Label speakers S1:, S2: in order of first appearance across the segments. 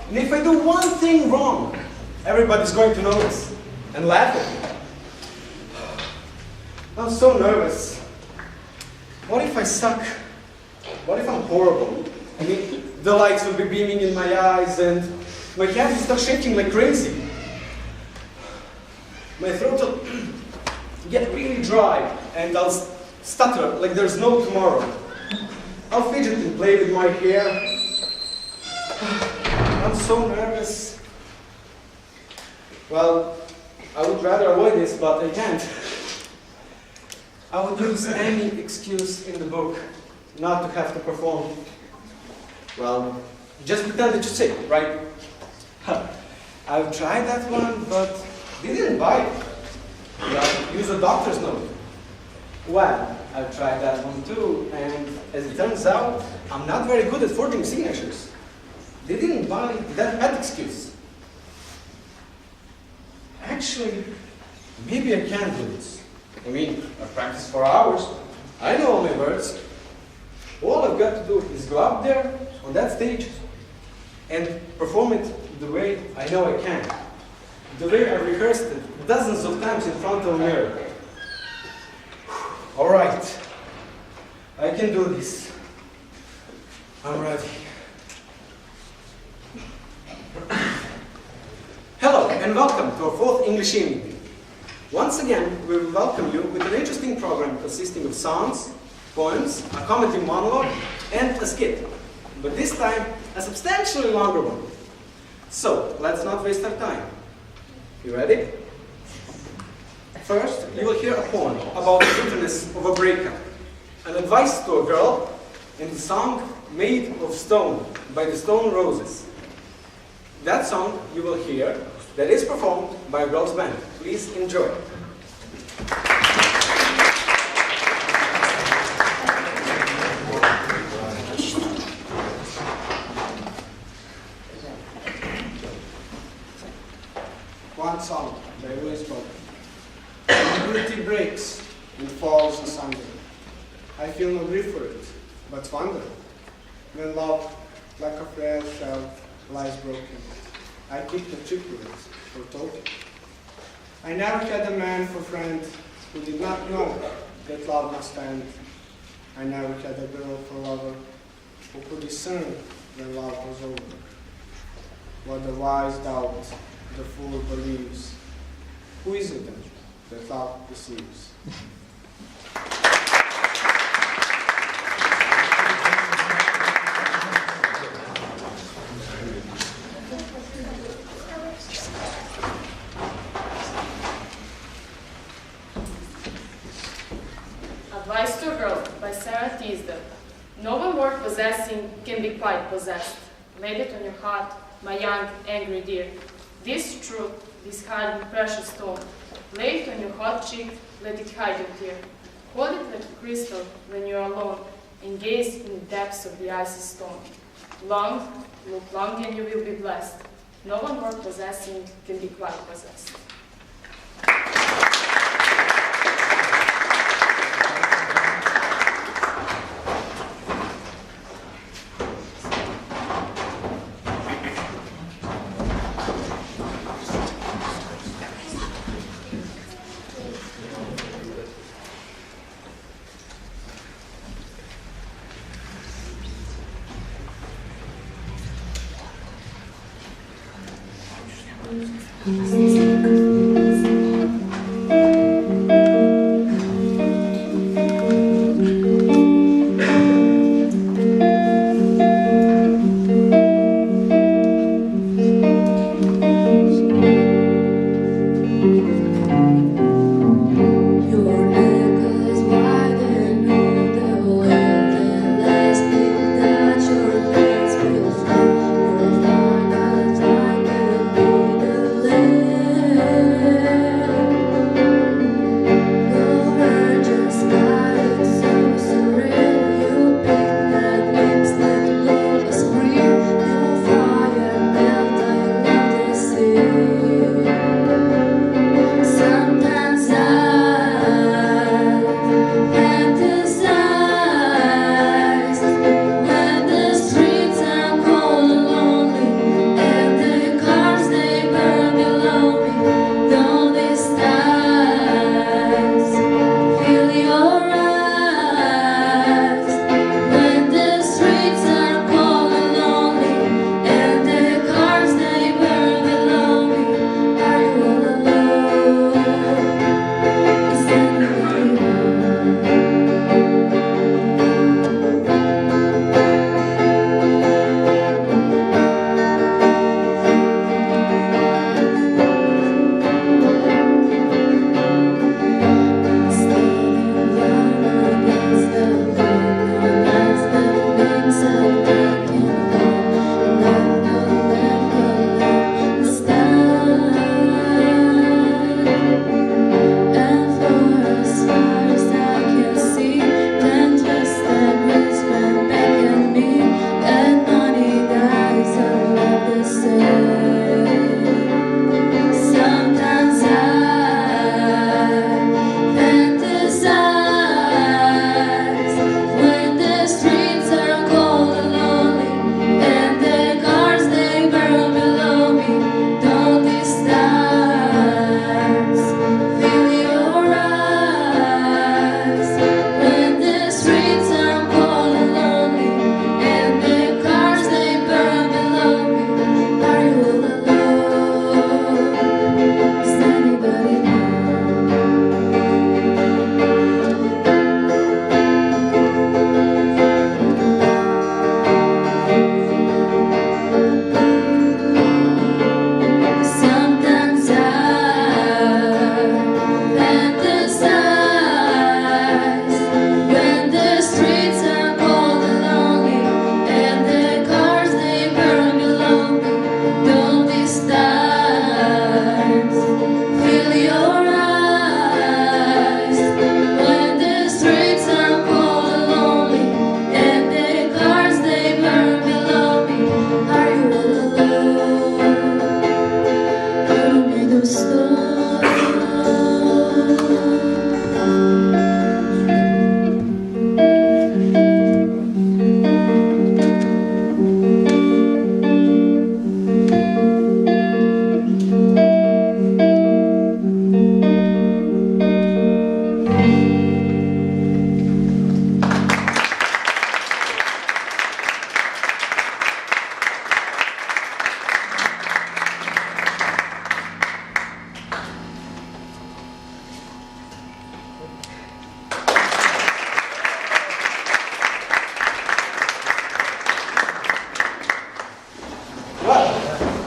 S1: And if I do one thing wrong, everybody's going to notice and laugh at me. I'm so nervous. What if I suck? What if I'm horrible? I mean, the lights will be beaming in my eyes and my hands will start shaking like crazy. My throat will get really dry and I'll stutter like there's no tomorrow. I'll fidget and play with my hair. I'm so nervous. Well, I would rather avoid this, but I can't. I would use any excuse in the book not to have to perform. Well, just pretend that you're sick, right? I've tried that one, but they didn't buy it. Yeah, use a doctor's note. Well, I've tried that one too, and as it turns out, I'm not very good at forging signatures. They didn't buy that excuse. Actually, maybe I can do this. I mean, I've practiced for hours. I know all my words. All I've got to do is go up there on that stage and perform it the way I know I can. The way I rehearsed it dozens of times in front of a mirror. All right, I can do this. I'm ready. Hello and welcome to our fourth English evening. Once again, we will welcome you with an interesting program consisting of songs, poems, a comedy monologue, and a skit. But this time, a substantially longer one. So, let's not waste our time. You ready? First, you will hear a poem about the bitterness of a breakup, an advice to a girl, and the song Made of Stone by the Stone Roses. That song you will hear that is performed by a girls' band. Please enjoy.
S2: One song by engleskog. Beauty breaks and falls asunder. I feel no grief for it, but wonder. When love, like a frail shell, lies broken, I keep the triplet for token. I never had a man for friend who did not know that love must end. I never had a girl for lover who could discern when love was over. What the wise doubt, the fool believes. Who is it then that love deceives?
S3: Advice to a Girl by Sarah Teasdale. No one worth possessing can be quite possessed. Lay it on your heart, my young, angry dear. This truth, this hard and precious stone. Lay it on your hot cheek, let it hide your tear. Hold it like a crystal when you are alone, and gaze in the depths of the icy stone. Long, look long, and you will be blessed. No one worth possessing can be quite possessed.
S4: Your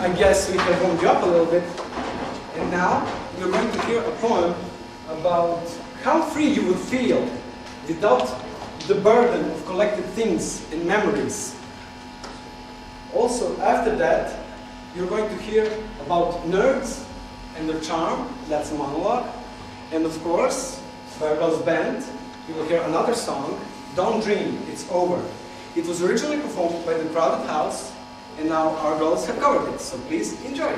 S1: I guess we have warmed you up a little bit. And now you're going to hear a poem about how free you would feel without the burden of collected things and memories. Also, after that, you're going to hear about nerds and their charm. That's a monologue. And of course, by Rose Band, you will hear another song, Don't Dream, It's Over. It was originally performed by the Crowded House, and now our girls have covered it, so please enjoy.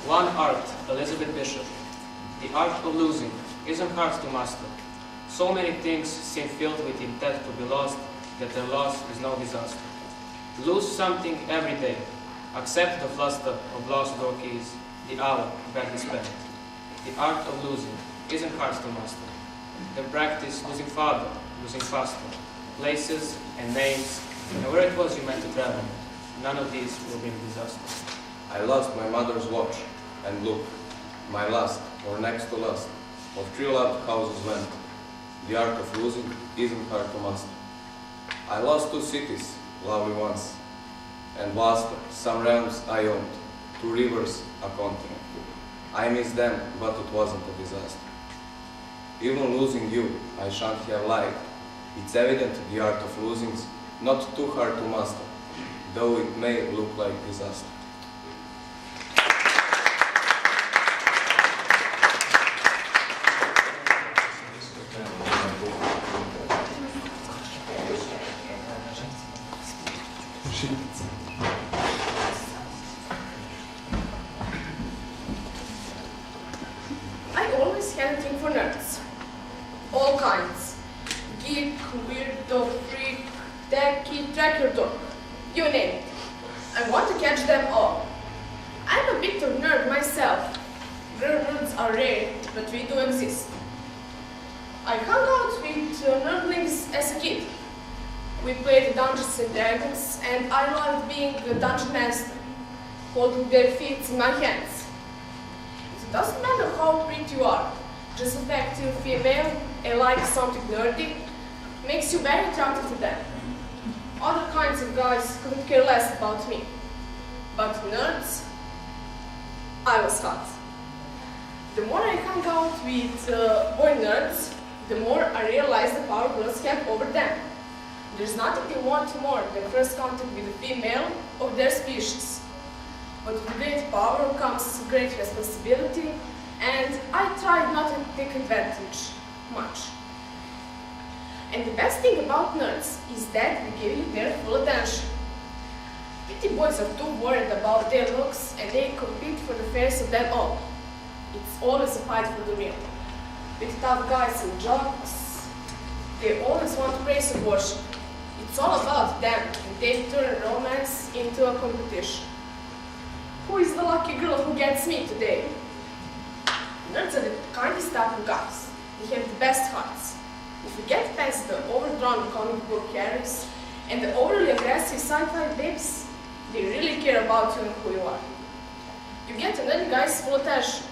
S4: One art, Elizabeth Bishop. The art of losing isn't hard to master. So many things seem filled with intent to be lost that their loss is no disaster. Lose something every day. Accept the fluster of lost door keys, the hour badly spent. The art of losing isn't hard to master. Then practice losing farther, losing faster. Places and names, and where it was you meant to travel. None of these will bring disaster.
S5: I lost my mother's watch, and look, my last, or next to last, of 3 loved houses went. The art of losing isn't hard to master. I lost 2 cities, lovely ones, and vaster, some realms I owned, 2 rivers, a continent. I miss them, but it wasn't a disaster. Even losing you, I shan't have lied. It's evident the art of losing's not too hard to master, though it may look like disaster.
S3: I always had a thing for nerds. All kinds. Geek, weirdo, freak, techie, tracker dog. You name it. I want to catch them all. I'm a bit of nerd myself. Rare nerds are rare, but we do exist. I hung out with nerdlings as a kid. We played Dungeons and Dragons, and I loved being the dungeon master, holding their feet in my hands. It doesn't matter how pretty you are, just the fact you're female and like something nerdy makes you very attractive to them. Other kinds of guys couldn't care less about me. But nerds, I was hot. The more I hung out with boy nerds, the more I realized the power girls have over them. There's nothing they want more than first contact with a female of their species. But with great power comes great responsibility, and I tried not to take advantage much. And the best thing about nerds is that we give you their full attention. Pretty boys are too worried about their looks, and they compete for the fairest of them all. It's always a fight for the real. With tough guys and jocks, they always want praise and worship. It's all about them, and they turn romance into a competition. Who is the lucky girl who gets me today? Nerds are the kindest type of guys. They have the best hearts. If you get past the overdrawn comic book carriers and the overly aggressive sci-fi babes, they really care about you and who you are. You get another guy's full attention.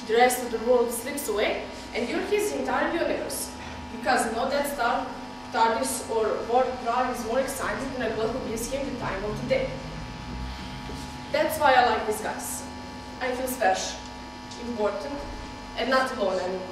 S3: The rest of the world slips away, and you're his entire universe. Because no Death Star, TARDIS, or Warp Drive is more exciting than a girl who gives him the time of the day. That's why I like these guys. I feel special, important, and not alone anymore.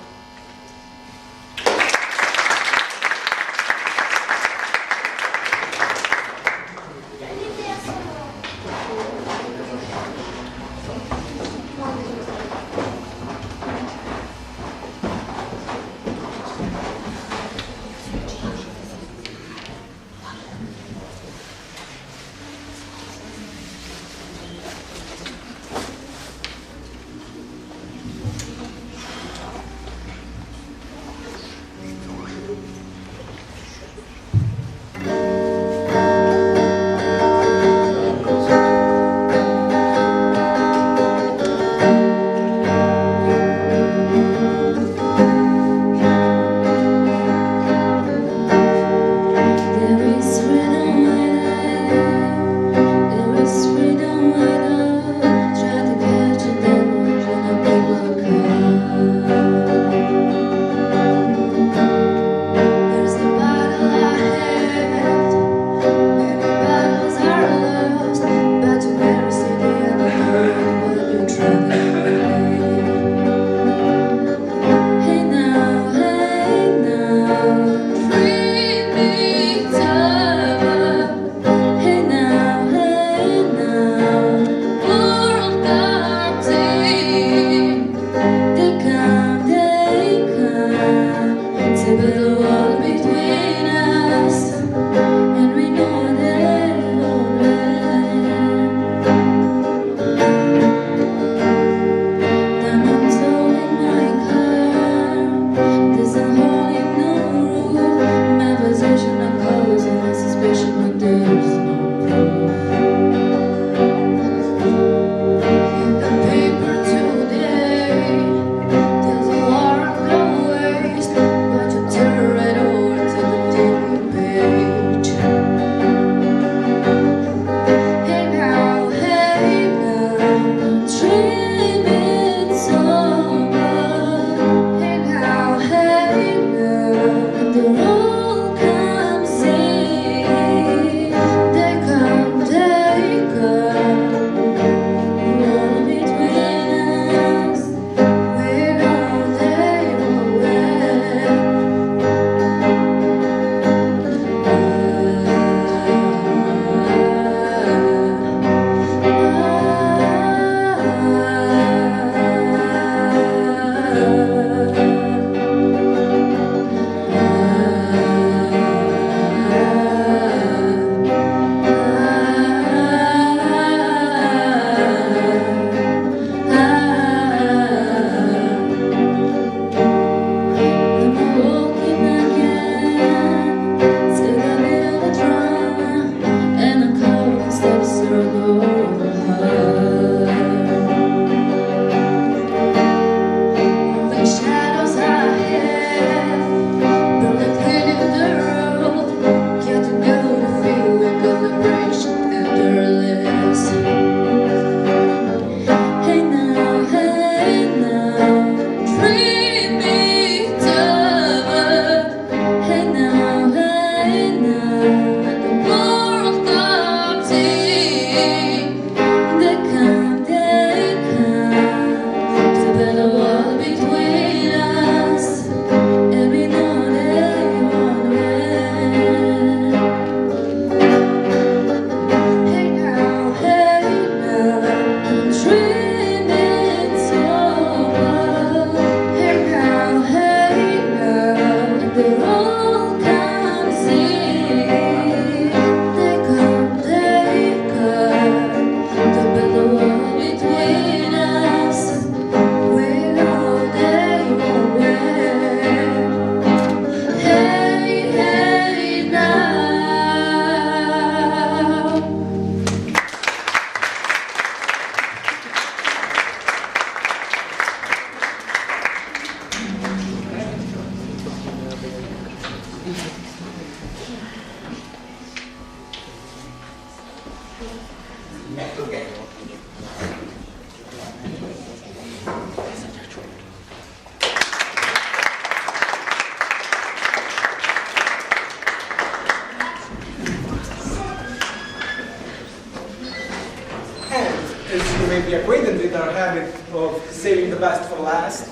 S1: habit of saving the best for last.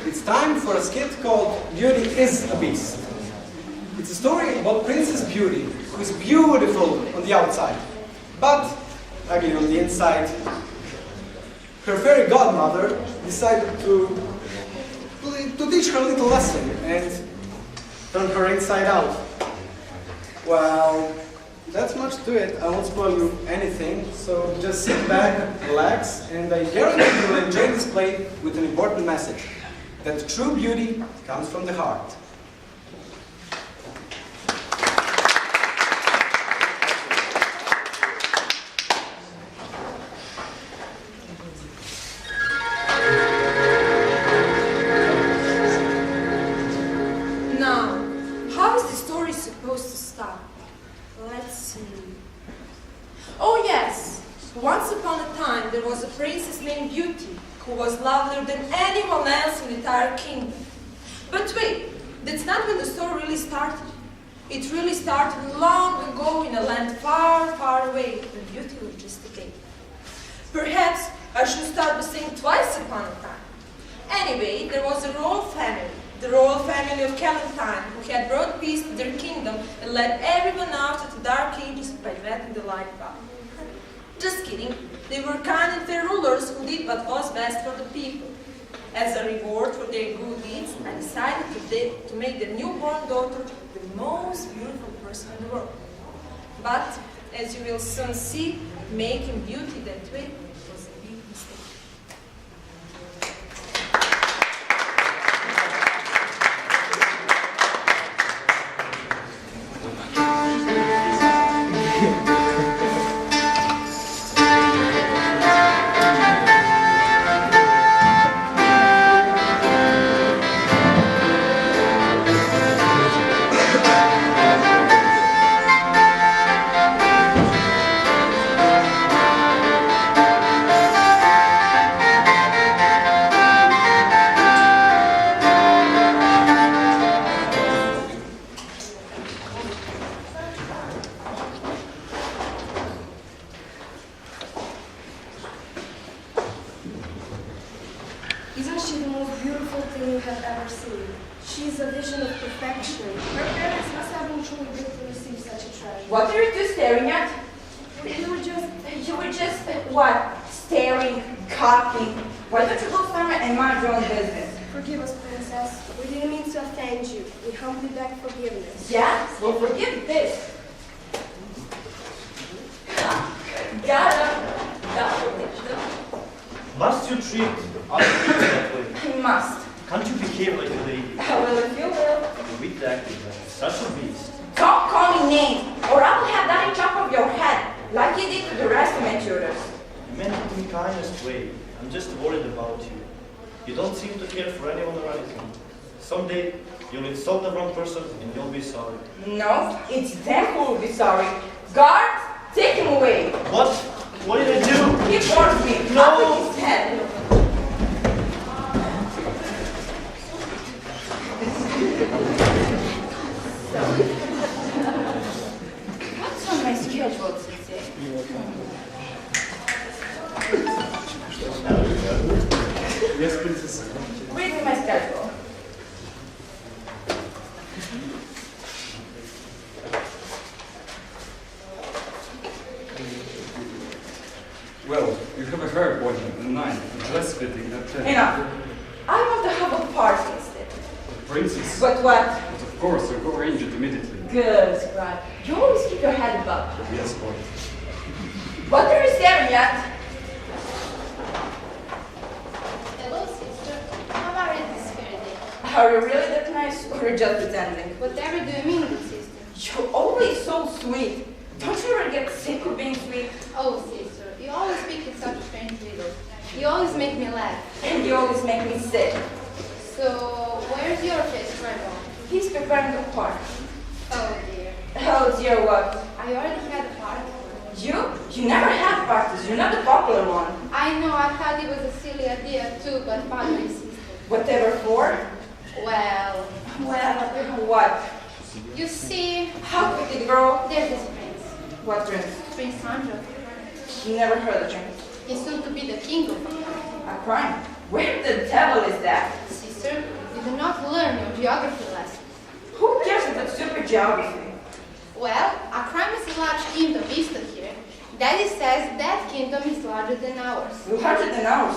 S1: It's time for a skit called Beauty is a Beast. It's a story about Princess Beauty, who is beautiful on the outside, but ugly on the inside. Her fairy godmother decided to teach her a little lesson and turn her inside out. Well, that's much to it. I won't spoil you anything, so just sit back, relax, and I guarantee you will enjoy this play with an important message, that true beauty comes from the heart.
S6: Now, how is the story supposed to start? Let's see. Oh yes, once upon a time there was a princess named Beauty who was lovelier than anyone else in the entire kingdom. But wait, that's not when the story really started. It really started long ago in a land far, far away when Beauty was just a baby. Perhaps I should start by saying twice upon a time. Anyway, there was a royal family, the royal family of Calentine, who had brought peace to their kingdom and led everyone out of the dark ages by letting the light bulb. Just kidding. They were kind and fair rulers who did what was best for the people. As a reward for their good deeds, I decided to make their newborn daughter the most beautiful person in the world. But, as you will soon see, making Beauty that way was a big mistake.
S7: Isn't she the most beautiful thing you have ever seen? She is a vision of perfection. Her parents must have been truly good to receive such a treasure.
S6: What are you two staring at?
S7: You were just...
S6: What? Staring, copying. Why don't you go somewhere and mind your own business?
S7: Forgive us, princess. We didn't mean to offend you. We humbly beg forgiveness.
S6: Yeah? Well, forgive this. Gotta forgive them.
S8: Must you treat other people that way?
S6: I must.
S8: Can't you behave like a lady?
S6: Well, if you will.
S8: You weak acting like such a beast.
S6: Don't call me names, or I will have that in top of your head, like you did to the rest of my tutors.
S8: You meant it in the kindest way. I'm just worried about you. You don't seem to care for anyone or anything. Someday, you'll insult the wrong person and you'll be sorry.
S6: No, it's them who will be sorry. Guard, take him away.
S8: What? What did I do?
S6: He warned me.
S8: No.
S6: Up with his head. What's on my schedule today?
S1: Yes, princess.
S6: Read me my schedule.
S9: Well, you have a hair appointment at 9, a dress fitting at 10.
S6: Enough. I want to have a party instead.
S9: Princess.
S6: But what?
S9: But of course, I'll go arrange it immediately.
S6: Good, right. You always keep your head above.
S9: Yes, boy.
S6: What are you staring at?
S10: Hello, sister. How are you this very day?
S6: Are you really that nice, or you're just pretending?
S10: Whatever do you mean, good sister?
S6: You're always so sweet. Don't you ever get sick of being sweet?
S10: Oh, sister, you always speak in such strange riddles. You always make me laugh.
S6: And you always make me sick.
S10: So, where's your face, Grandma?
S6: He's preparing a party.
S10: Oh, dear.
S6: Oh dear, what?
S10: I already had a party.
S6: You? You never have parties. You're not the popular one.
S10: I know, I thought it was a silly idea too, but father insisted.
S6: Whatever for?
S10: Well,
S6: What?
S10: you see,
S6: How could it grow?
S10: there's this prince,
S6: What prince?
S10: Prince Sandro.
S6: You never heard of him.
S10: He's soon to be the king of the country.
S11: A crime? Where the devil is that?
S10: Sister, you do not learn your geography lesson.
S11: Who cares about stupid geography?
S10: Well, a crime is a large kingdom east of here. Daddy says that kingdom is larger than ours.
S11: Larger than ours?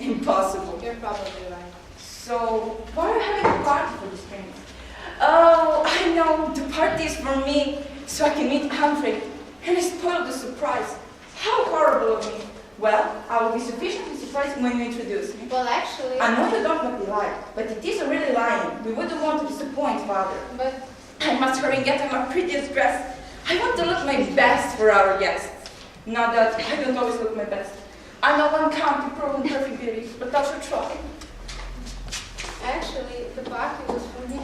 S11: Impossible.
S10: You're probably right.
S11: So, why are you having a party for this prince? Oh, I know. The party is for me, so I can meet Humphrey. And I spoiled the surprise. How horrible of me. Well, I will be sufficiently surprised when you introduce me.
S10: Well, actually...
S11: I know you don't want to lie, but it is really lying. We wouldn't want to disappoint father.
S10: But...
S11: I must hurry and get on my prettiest dress. I want to look my best for our guests. Not that I don't always look my best. I know one can't be proven perfect beauty, but I shall try.
S10: Actually, the party was for me.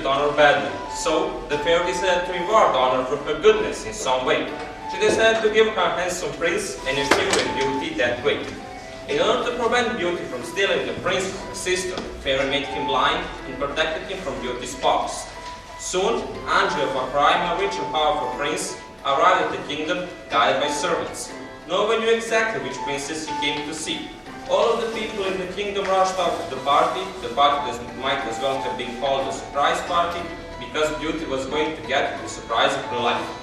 S12: Honor badly, so the fair decided to reward Honor for her goodness in some way. She decided to give her handsome prince an inferior beauty that way. In order to prevent Beauty from stealing the prince's sister, Fairy made him blind and protected him from Beauty's sparks. Soon, Andrew of a crime, a rich and powerful prince, arrived at the kingdom, guided by servants. No one knew exactly which princess he came to see. All of the people in the kingdom rushed out of the party that might as well have been called a surprise party, because Beauty was going to get the surprise of her life.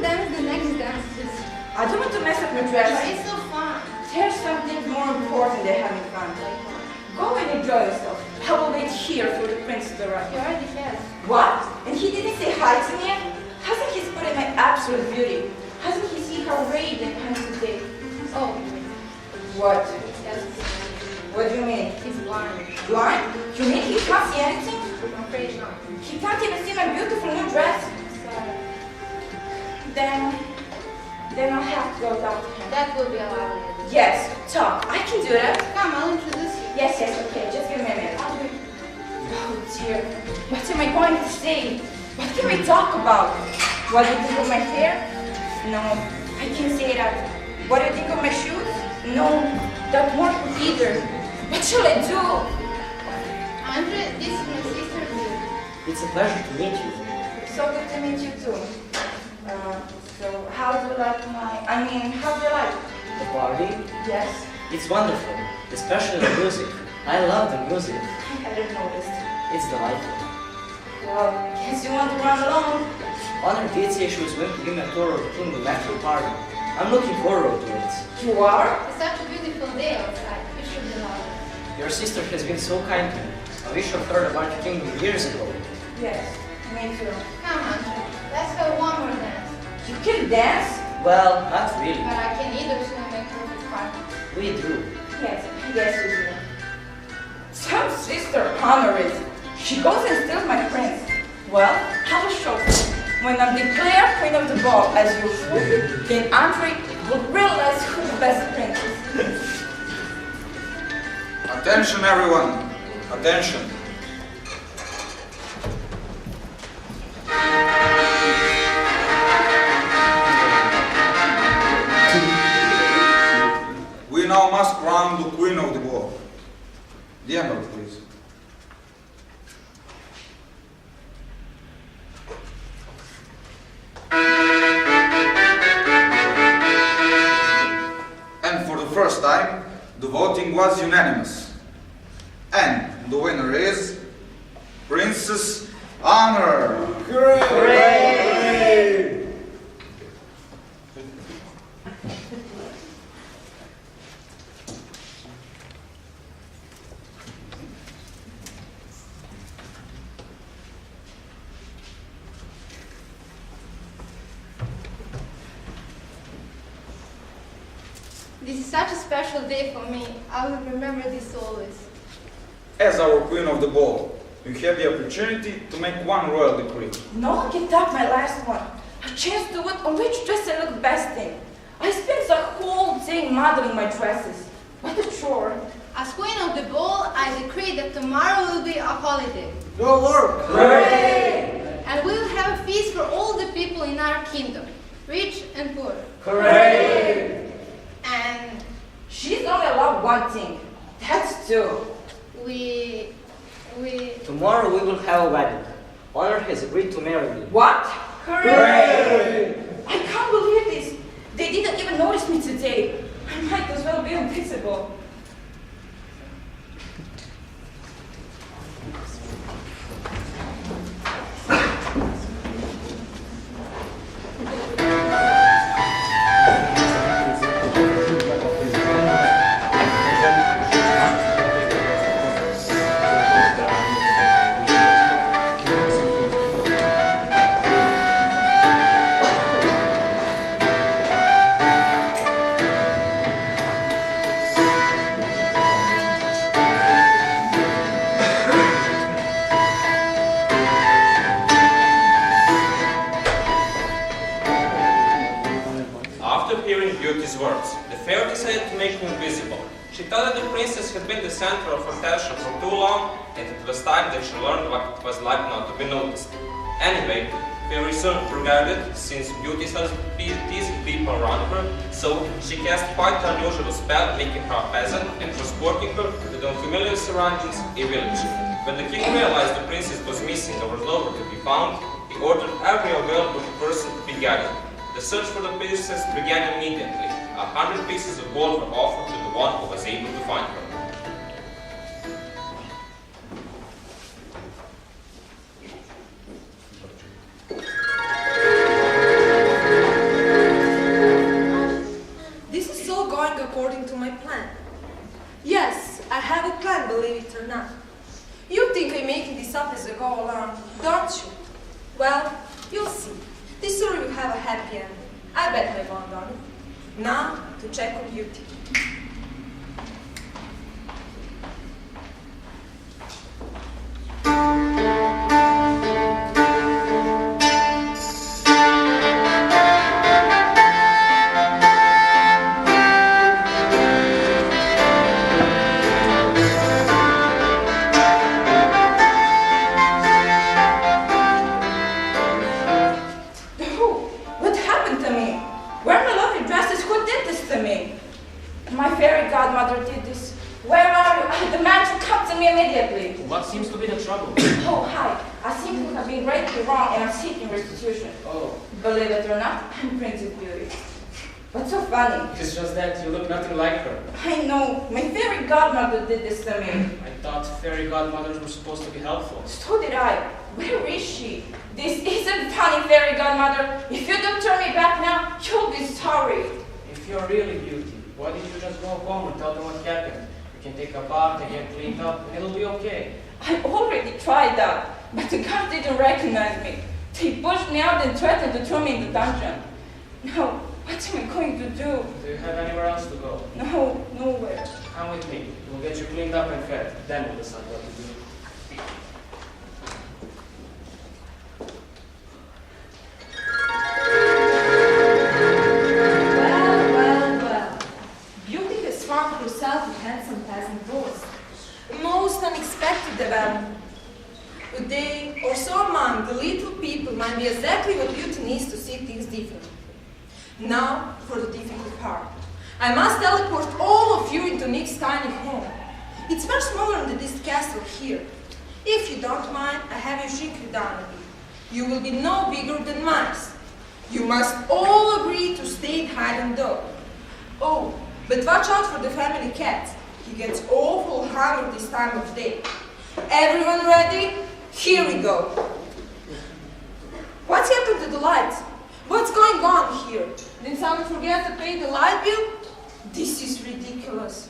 S10: Dance the next dances.
S11: I don't want to mess up your dress.
S10: But it's so fun.
S11: There's something more important than having fun. Go and enjoy yourself. I will wait here for the prince to arrive.
S10: He already has.
S11: What? And he didn't say hi to me yet? Hasn't he spotted my absolute beauty? Hasn't he seen how radiant I am today?
S10: Oh.
S11: What?
S10: Yes.
S11: What do you mean?
S10: He's blind.
S11: Blind? You mean he can't see anything?
S10: I'm afraid not.
S11: He can't even see my beautiful new dress?
S10: Sorry.
S11: Then I'll have to go talk to him.
S10: That will be a lovely idea.
S11: Yes, talk. I can do that.
S10: Come, I'll introduce you.
S11: Yes, okay. Just give me a minute. Oh dear. What am I going to say? What can we talk about? What do you think of my hair? No, I can't say that. What do you think of my shoes? No, that won't work either. What shall I do?
S10: Andre, this is my sister.
S1: It's a pleasure to meet you.
S11: So good to meet you too. So how do you like how do you like?
S1: The party?
S11: Yes.
S1: It's wonderful, especially the music. I love the music.
S11: I hadn't noticed.
S1: It's delightful.
S11: Well, guess you want to run along?
S1: Honor did say she was going to give me a tour of the kingdom after the party. I'm looking forward to it.
S11: You are?
S10: It's such a beautiful day outside. You should be loved.
S1: Your sister has been so kind to me. I wish I'd heard about your kingdom years ago.
S11: Yes, me too.
S10: Come, Andre. Let's have one more dance.
S11: You can dance?
S1: Well, not really.
S10: But I can either soon make perfect party.
S1: We do.
S11: Yes, you do. Some sister Honor is. She goes and steals my prince. Well, I will show her. When I'm declared queen of the ball, as usual, then Andre will realize who the best prince is.
S13: Attention everyone, attention. We now must crown the queen of the ball. The emerald, please. And for the first time, the voting was unanimous. And the winner is Princess Honor.
S2: Hooray!
S10: This is such a special day for me. I will remember this always.
S13: As our queen of the ball, you have the opportunity to make one royal decree.
S11: No one can top my last one. A chance to vote on which dress I look best in. I spent the whole day modeling my dresses. What a chore.
S10: As queen of the ball, I decree that tomorrow will be a holiday.
S2: No work!
S11: Hooray!
S10: And we will have a feast for all the people in our kingdom, rich and poor.
S11: Hooray!
S10: And
S11: she's only allowed one thing. That's two.
S10: we...
S1: Tomorrow we will have a wedding. Honor has agreed to marry me.
S11: What?
S2: Hooray!
S11: I can't believe this. They didn't even notice me today. I might as well be invisible.
S12: Beauty's words, the fairy decided to make him invisible. She thought that the princess had been the center of attention for too long, and it was time that she learned what it was like not to be noticed. Anyway, Fairy soon forgot it, since Beauty started teasing people around her, so she cast quite an unusual spell, making her a peasant and transporting her to the unfamiliar surroundings, a village. When the king realized the princess was missing or was nowhere to be found, he ordered every available person to be gathered. The search for the princess began immediately. 100 pieces of gold were offered to the one who was able to find her.
S6: This is all going according to my plan. Yes, I have a plan, believe it or not. You think I'm making this up as I go along, don't you? Well, you'll see. This story will have a happy ending. I bet my bond on it. Now, to check on Beauty.
S11: Godmother did this. Where are you? I demand you come to me immediately.
S4: What seems to be the trouble?
S11: Oh, hi. I seem to have been greatly wrong and I'm seeking restitution.
S4: Oh.
S11: Believe it or not, I'm Princess Beauty. What's so funny?
S4: It's just that you look nothing like her.
S11: I know. My fairy godmother did this to me.
S4: I thought fairy godmothers were supposed to be helpful.
S11: So did I. Where is she? This isn't funny, fairy godmother. If you don't turn me back now, you'll be sorry.
S4: If you're really Beauty, why didn't you just go home and tell them what happened? You can take a bath and get cleaned up, and it'll be okay.
S11: I already tried that, but the guards didn't recognize me. They pushed me out and threatened to throw me in the dungeon. Now, what am I going to do?
S4: Do you have anywhere else to go?
S11: No, nowhere.
S4: Come with me. We'll get you cleaned up and fed. Then we'll decide what to do.
S6: Well. Beauty has found herself a handsome peasant boy. Most unexpected development. A day or so among the little people might be exactly what beauty needs to see things differently. Now for the difficult part. I must teleport all of you into Nick's tiny home. It's much smaller than this castle here. If you don't mind, I have you shrink you down a bit. You will be no bigger than mice. You must all agree to stay hide and go. Oh, but watch out for the family cat. He gets awful hungry this time of day. Everyone ready? Here we go. What's happened to the lights? What's going on here? Did someone forget to pay the light bill? This is ridiculous.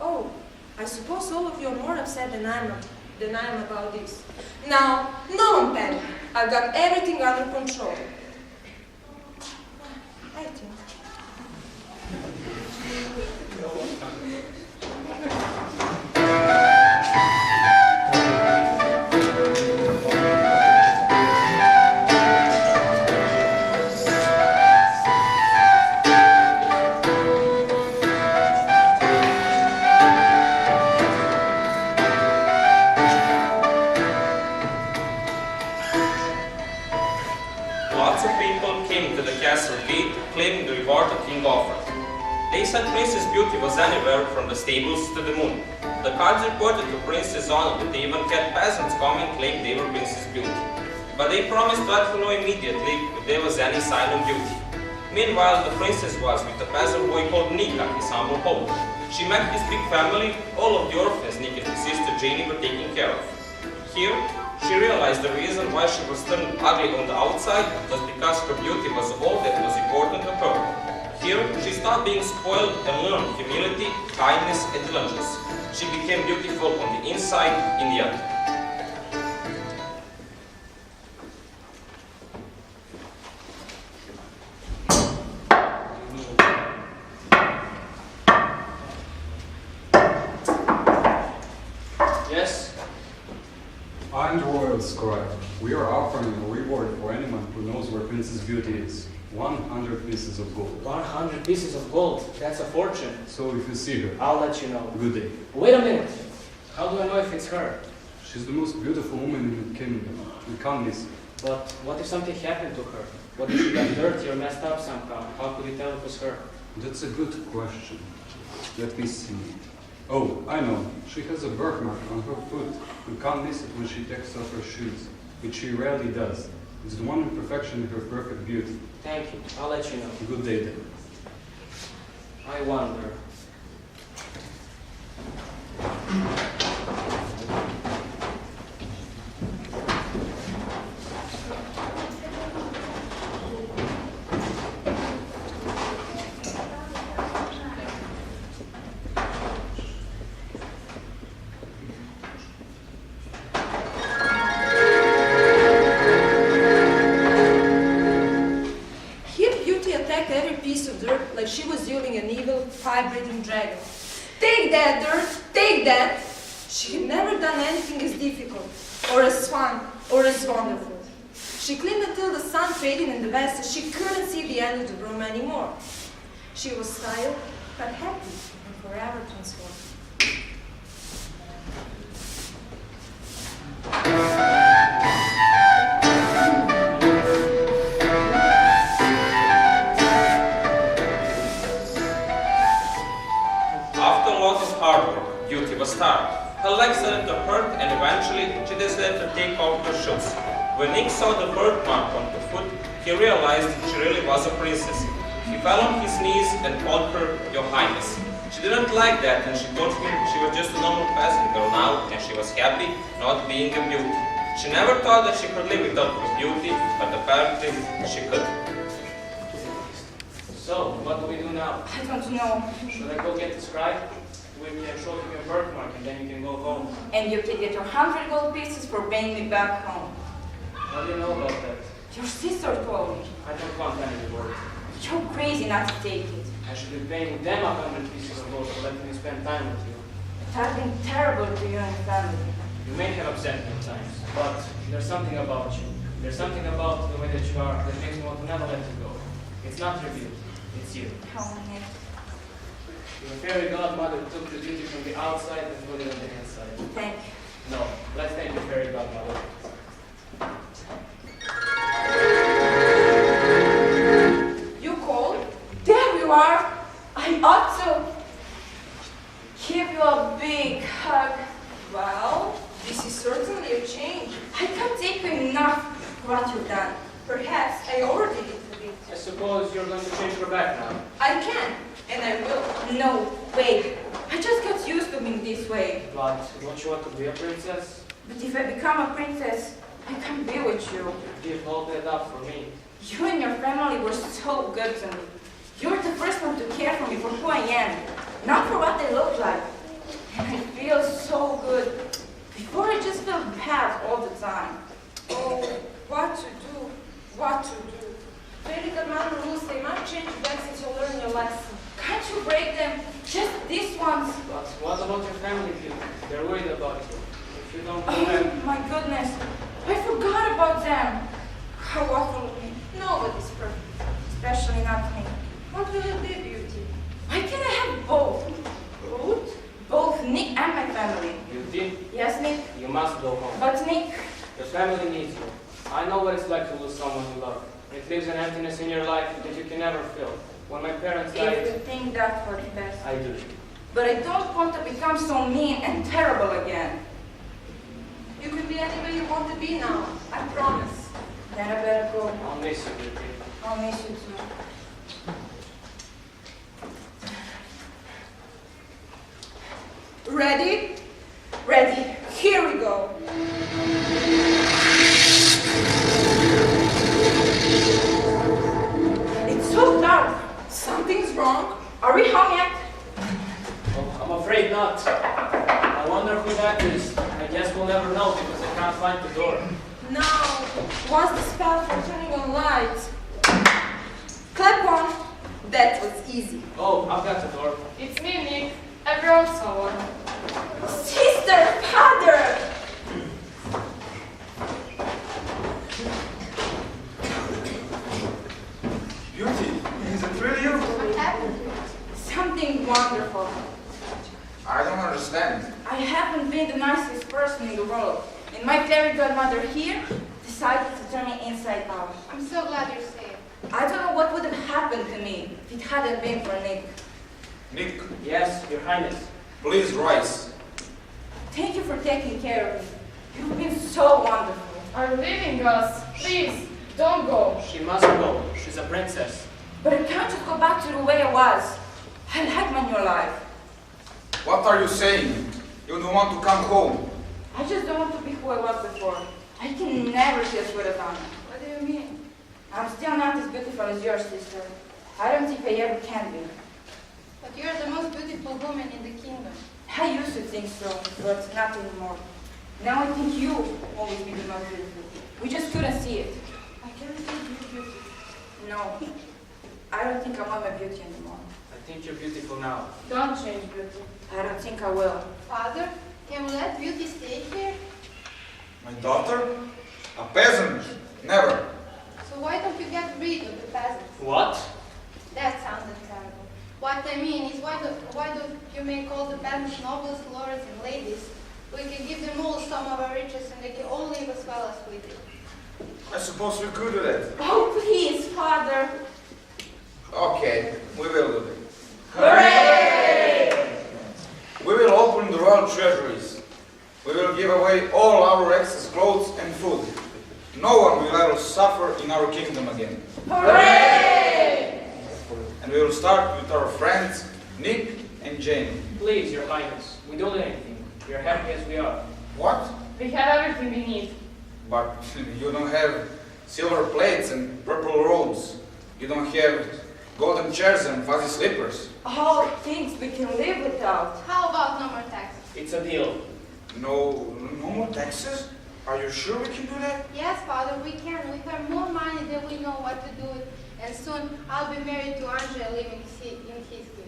S6: Oh, I suppose all of you are more upset than I am about this. Now, no one panic. I've got everything under control. I think.
S12: Lots of people came to the castle gate claiming the reward the king offered. They said Princess Beauty was anywhere from the stables to the moon. The cards reported to Princess Anna that they even had peasants come and claim they were Princess Beauty. But they promised to let her know immediately if there was any sign of beauty. Meanwhile, the princess was with a peasant boy called Nika, his humble home. She met his big family. All of the orphans Nika and his sister Janie were taken care of. Here, she realized the reason why she was turned ugly on the outside was because her beauty was all that was important to her. Here, she stopped being spoiled and learned humility, kindness, and diligence. She became beautiful on the inside in the end.
S4: Yes?
S9: I'm the royal scribe. We are offering a reward for anyone who knows where Princess Beauty is. 100 pieces of gold.
S1: 100 pieces of gold. That's a fortune.
S9: So if you see her,
S1: I'll let you know.
S9: good day.
S1: Wait a minute. How do I know if it's her?
S9: She's the most beautiful woman in the kingdom. We can't miss her.
S1: But what if something happened to her? What if she got dirty or messed up somehow? How could we tell it was her?
S9: That's a good question. Let me see. Oh, I know. She has a birthmark on her foot. You can't miss it when she takes off her shoes, which she rarely does. It's the one imperfection in her perfect beauty.
S1: Thank you. I'll let you know.
S9: Good day then.
S1: I wonder.
S6: fire-breathing dragon. Take that, dirt, take that! She had never done anything as difficult, or as fun, or as wonderful. She cleaned until the sun faded in the west and she couldn't see the end of the room anymore. She was tired, but happy, and forever transformed.
S12: After a lot of hard work, Beauty was tired. Her legs started to hurt and eventually she decided to take off her shoes. When Nick saw the birthmark on her foot, he realized she really was a princess. He fell on his knees and called her Your Highness. She didn't like that and she told him she was just a normal peasant girl now and she was happy not being a beauty. She never thought that she could live without her beauty, but apparently she could.
S1: So, what do we do now?
S11: I don't know.
S1: Should I go get the scribe? We can show him your birthmark and then you can go home.
S11: And you can get your 100 gold pieces for bringing me back home.
S1: How do you know about that?
S11: Your sister told me.
S1: I don't want any reward.
S11: You're crazy not to take it.
S1: I should be paying them 100 pieces of gold for letting me spend time with you.
S11: It has been terrible to you and your family.
S1: You may have upset me at times, but there's something about you. There's something about the way that you are that makes me want to never let you go. It's not your beauty, it's you.
S11: Oh, Nick.
S4: Your fairy godmother took the beauty from the outside and put it on the inside.
S11: Thank you.
S4: No, let's thank your fairy godmother.
S11: You called? There you are. I ought to give you a big hug. Well, this is certainly a change. I can't take enough for what you've done. Perhaps I overdid it a bit.
S4: I suppose you're going to change her back now.
S11: I can, and I will. No, wait. I just got used to being this way.
S4: But don't you want to be a princess?
S11: But if I become a princess, I can't be with you.
S4: Give all that up for me.
S11: You and your family were so good to me. You were the first one to care for me for who I am, not for what I look like. And I feel so good. Before I just felt bad all the time. Oh, what to do? What to do?
S6: Fairy godmother rules say must change back since you learned your lesson.
S11: Can't you break them? Just these ones.
S4: But what about your family, Pete? They're worried about you. If you don't do
S11: Oh
S4: them...
S11: my goodness. I forgot about them. How awful of me.
S6: Nobody's perfect.
S11: Especially not me.
S6: What will it be, Beauty?
S11: Why can't I have both?
S6: Both?
S11: Both Nick and my family.
S4: Beauty,
S11: Yes, Nick?
S4: you must go home.
S11: But Nick,
S4: Your family needs you. I know what it's like to lose someone you love. It leaves an emptiness in your life that you can never fill. When my parents
S11: if you
S4: died,
S11: think that for the best.
S4: I do.
S11: But I don't want to become so mean and terrible again.
S6: You can be any way you want to be now. I promise.
S11: Then I better go.
S4: I'll miss you, Beauty.
S11: I'll miss you too. Ready? Ready. Here we go. It's so dark. Something's wrong. Are we home yet?
S4: Oh, I'm afraid not. I wonder who that is. I guess we'll never know because I can't find the door.
S6: Now, what's the spell for turning on lights? Clap on. That was easy.
S4: Oh, I've got the door.
S3: It's me, Nick. I brought someone.
S11: Sister, father!
S13: Beauty, is it really you?
S10: What happened?
S11: Something wonderful.
S13: I don't understand.
S11: I haven't been the nicest person in the world, and my fairy godmother here decided to turn me inside out.
S10: I'm so glad you're safe.
S11: I don't know what would have happened to me if it hadn't been for Nick.
S13: Nick,
S4: Yes, Your Highness.
S13: please rise.
S11: Thank you for taking care of me. You've been so wonderful.
S3: Are you leaving us? Please, don't go.
S4: She must go. She's a princess.
S11: But I can't just go back to the way I was. I like my new life.
S13: What are you saying? You don't want to come home.
S11: I just don't want to be who I was before. I can never see a sweater on.
S10: What do you mean?
S11: I'm still not as beautiful as your sister. I don't think I ever can be.
S10: But you're the most beautiful woman in the kingdom.
S11: I used to think so, but not anymore. Now I think you always be the most beautiful. We just couldn't see it.
S6: I can't think you're beautiful.
S11: No, I don't think I want my beauty anymore.
S4: I think you're beautiful now.
S3: Don't change, Beauty.
S11: I don't think I will.
S10: Father, can we let Beauty stay here?
S13: My daughter? A peasant? Never.
S10: So why don't you get rid of the peasants?
S4: What?
S10: That sounded terrible. What I mean is, why don't you make all the peasants nobles, lords, and ladies? We can give them all some of our riches, and they can all live as well as we do.
S13: I suppose we could do that.
S11: Oh, please, Father.
S13: Okay, we will do that.
S11: Hooray!
S13: We will open the royal treasuries. We will give away all our excess clothes and food. No one will ever suffer in our kingdom again.
S11: Hooray!
S13: And we will start with our friends, Nick and Jane.
S4: Please, Your Highness. We don't need anything. We are happy as we are.
S13: What?
S3: We have everything we need.
S13: But you don't have silver plates and purple robes. You don't have golden chairs and fuzzy slippers.
S11: All things we can live without.
S10: How about no more taxes?
S4: It's a deal.
S13: No more taxes? Are you sure we can do that?
S10: Yes, Father, we can. We have more money than we know what to do with. And soon I'll be married to Andrea living in his kingdom.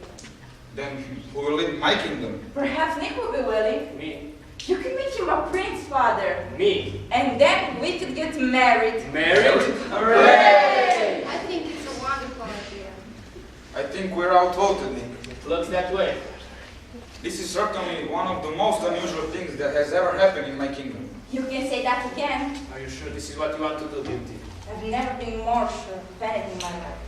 S13: Then who will live in my kingdom?
S11: Perhaps Nick will be willing.
S4: Me.
S11: You can make him a prince, Father.
S4: Me.
S11: And then we could get married.
S4: Married?
S11: Hooray!
S10: I think it's a wonderful idea.
S13: I think we're outvoted, Nick.
S4: looks that way.
S13: This is certainly one of the most unusual things that has ever happened in my kingdom.
S11: You can say that again.
S4: Are you sure this is what you want to do, Beauty?
S11: I've never been more sure of anything in my life.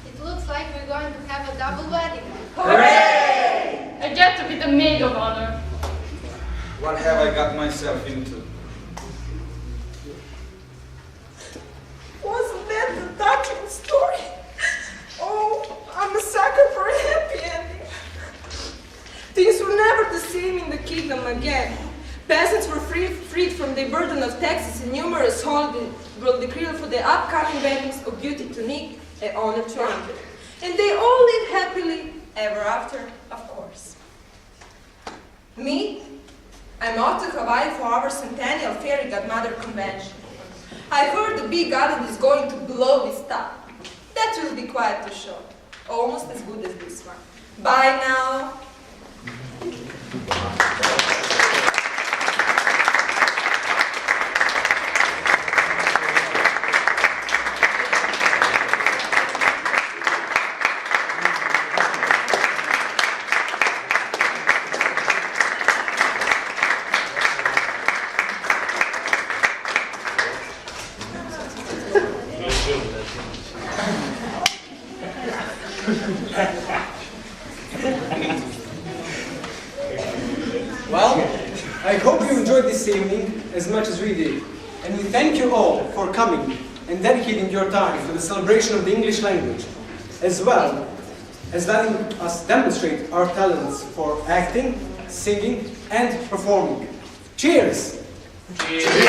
S10: It looks like we're going to have a double wedding.
S11: Hooray!
S3: I get to be the maid of honor.
S13: What have I got myself into?
S6: Wasn't that the touching story? Oh, I'm a sucker for a happy ending. Things were never the same in the kingdom again. Peasants were freed from the burden of taxes, and numerous holidays were decreed for the upcoming weddings of Beauty to Nick and Honor to Andre. And they all lived happily ever after, of course. Me? I'm off to Hawaii for our centennial fairy godmother convention. I heard the big island is going to blow this top. That will be quite a show. Almost as good as this one. Bye now.
S1: Well, I hope you enjoyed this evening as much as we did. And we thank you all for coming and dedicating your time to the celebration of the English language, as well as letting us demonstrate our talents for acting, singing, and performing. Cheers!
S4: Cheers!